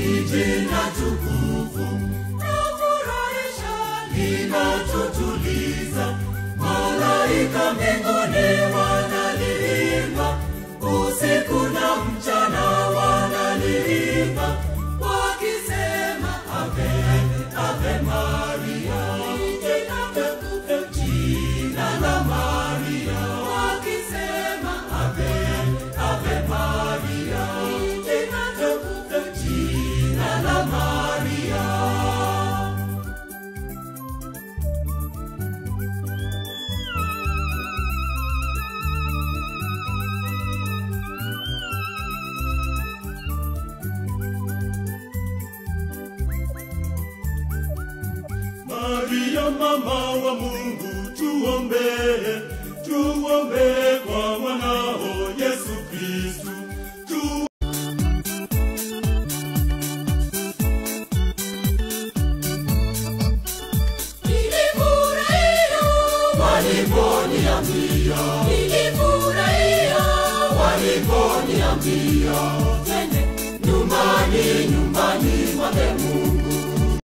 jina tukufu, nafurahisha, linatutuliza. Malaika mbinguni wanaliimba, usiku na mchana wanaliimba, wakisema Ave, Ave Maria, jina tukufu, jina la Maria, wakisema Ave, Ave Maria, jina tukufu, jina la Maria. Maria mama wa Mungu, tuombee, tuombee kwa mwanao Yesu Kristo. Nilifurahia waliponiambia, nilifurahia waliponiambia, twende nyumbani, nyumbani mwake Mungu.